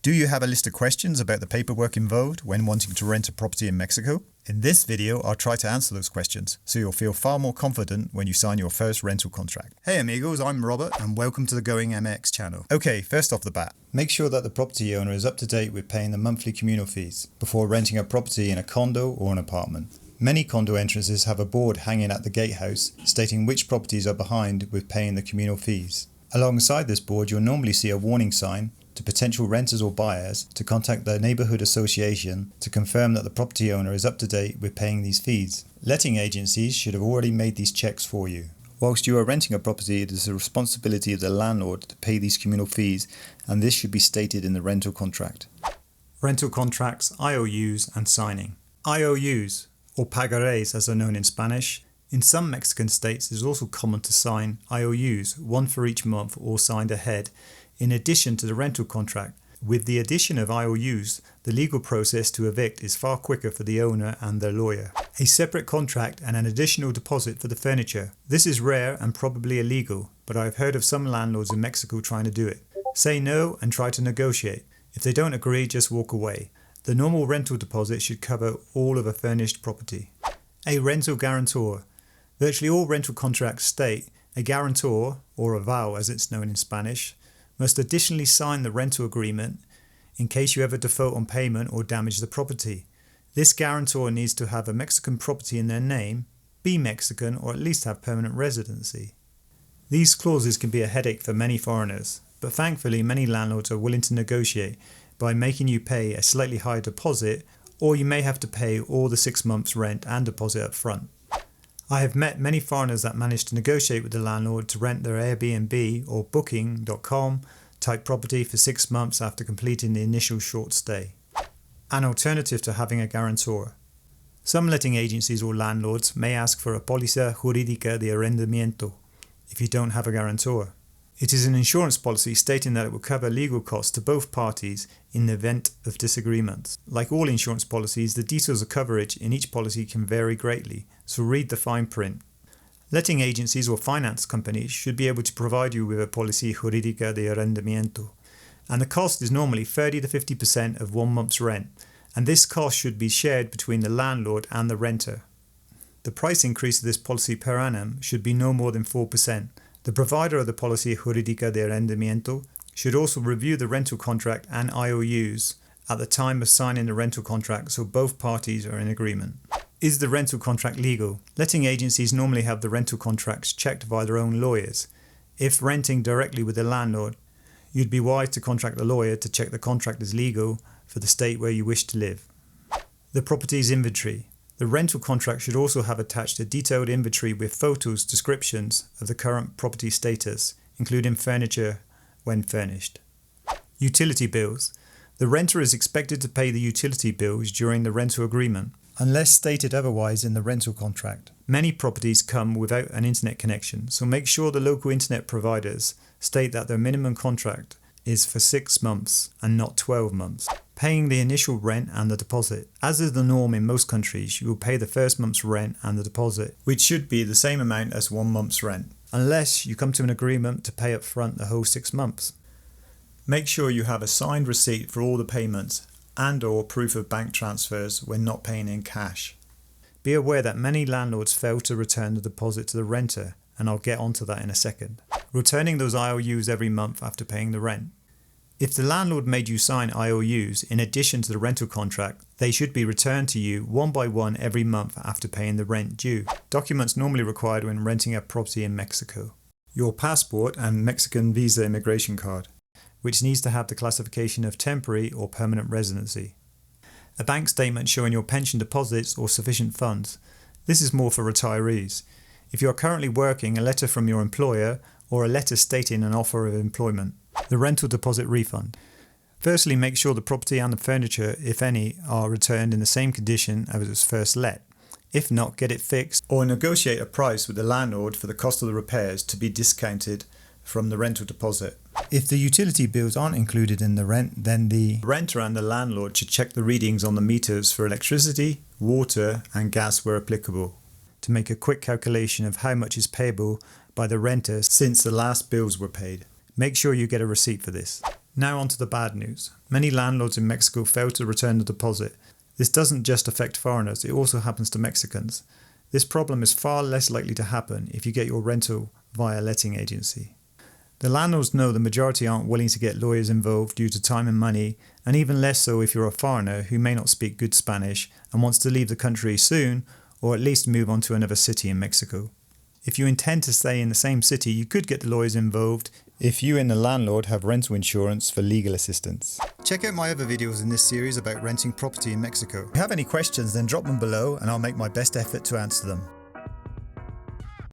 Do you have a list of questions about the paperwork involved when wanting to rent a property in Mexico? In this video, I'll try to answer those questions, so you'll feel far more confident when you sign your first rental contract. Hey amigos, I'm Robert and welcome to the Going MX channel. Okay, first off the bat, make sure that the property owner is up to date with paying the monthly communal fees before renting a property in a condo or an apartment. Many condo entrances have a board hanging at the gatehouse stating which properties are behind with paying the communal fees. Alongside this board, you'll normally see a warning sign to potential renters or buyers to contact the neighbourhood association to confirm that the property owner is up to date with paying these fees. Letting agencies should have already made these checks for you. Whilst you are renting a property, it is the responsibility of the landlord to pay these communal fees, and this should be stated in the rental contract. Rental contracts, IOUs and signing. IOUs, or pagarés as they're known in Spanish. In some Mexican states it is also common to sign IOUs, one for each month or signed ahead, in addition to the rental contract. With the addition of IOUs, the legal process to evict is far quicker for the owner and their lawyer. A separate contract and an additional deposit for the furniture. This is rare and probably illegal, but I have heard of some landlords in Mexico trying to do it. Say no and try to negotiate. If they don't agree, just walk away. The normal rental deposit should cover all of a furnished property. A rental guarantor. Virtually all rental contracts state a guarantor, or aval as it's known in Spanish, must additionally sign the rental agreement in case you ever default on payment or damage the property. This guarantor needs to have a Mexican property in their name, be Mexican, or at least have permanent residency. These clauses can be a headache for many foreigners, but thankfully many landlords are willing to negotiate by making you pay a slightly higher deposit, or you may have to pay all the 6 months rent and deposit up front. I have met many foreigners that managed to negotiate with the landlord to rent their Airbnb or Booking.com type property for 6 months after completing the initial short stay. An alternative to having a guarantor. Some letting agencies or landlords may ask for a póliza jurídica de arrendamiento if you don't have a guarantor. It is an insurance policy stating that it will cover legal costs to both parties in the event of disagreements. Like all insurance policies, the details of coverage in each policy can vary greatly, so read the fine print. Letting agencies or finance companies should be able to provide you with a policy jurídica de arrendamiento, and the cost is normally 30 to 50% of 1 month's rent, and this cost should be shared between the landlord and the renter. The price increase of this policy per annum should be no more than 4%. The provider of the policy jurídica de arrendamiento should also review the rental contract and IOUs at the time of signing the rental contract so both parties are in agreement. Is the rental contract legal? Letting agencies normally have the rental contracts checked by their own lawyers. If renting directly with the landlord, you'd be wise to contract a lawyer to check the contract is legal for the state where you wish to live. The property's inventory. The rental contract should also have attached a detailed inventory with photos, descriptions of the current property status, including furniture when furnished. Utility bills. The renter is expected to pay the utility bills during the rental agreement, unless stated otherwise in the rental contract. Many properties come without an internet connection, so make sure the local internet providers state that their minimum contract is for 6 months and not 12 months. Paying the initial rent and the deposit. As is the norm in most countries, you will pay the first month's rent and the deposit, which should be the same amount as 1 month's rent, unless you come to an agreement to pay up front the whole 6 months. Make sure you have a signed receipt for all the payments and/or proof of bank transfers when not paying in cash. Be aware that many landlords fail to return the deposit to the renter, and I'll get onto that in a second. Returning those IOUs every month after paying the rent. If the landlord made you sign IOUs in addition to the rental contract, they should be returned to you one by one every month after paying the rent due. Documents normally required when renting a property in Mexico. Your passport and Mexican visa immigration card, which needs to have the classification of temporary or permanent residency. A bank statement showing your pension deposits or sufficient funds. This is more for retirees. If you are currently working, a letter from your employer or a letter stating an offer of employment. The rental deposit refund. Firstly, make sure the property and the furniture, if any, are returned in the same condition as it was first let. If not, get it fixed or negotiate a price with the landlord for the cost of the repairs to be discounted from the rental deposit. If the utility bills aren't included in the rent, then the renter and the landlord should check the readings on the meters for electricity, water and gas where applicable, to make a quick calculation of how much is payable by the renter since the last bills were paid. Make sure you get a receipt for this. Now on to the bad news. Many landlords in Mexico fail to return the deposit. This doesn't just affect foreigners, it also happens to Mexicans. This problem is far less likely to happen if you get your rental via a letting agency. The landlords know the majority aren't willing to get lawyers involved due to time and money, and even less so if you're a foreigner who may not speak good Spanish and wants to leave the country soon, or at least move on to another city in Mexico. If you intend to stay in the same city, you could get the lawyers involved if you and the landlord have rental insurance for legal assistance. Check out my other videos in this series about renting property in Mexico. If you have any questions, then drop them below and I'll make my best effort to answer them.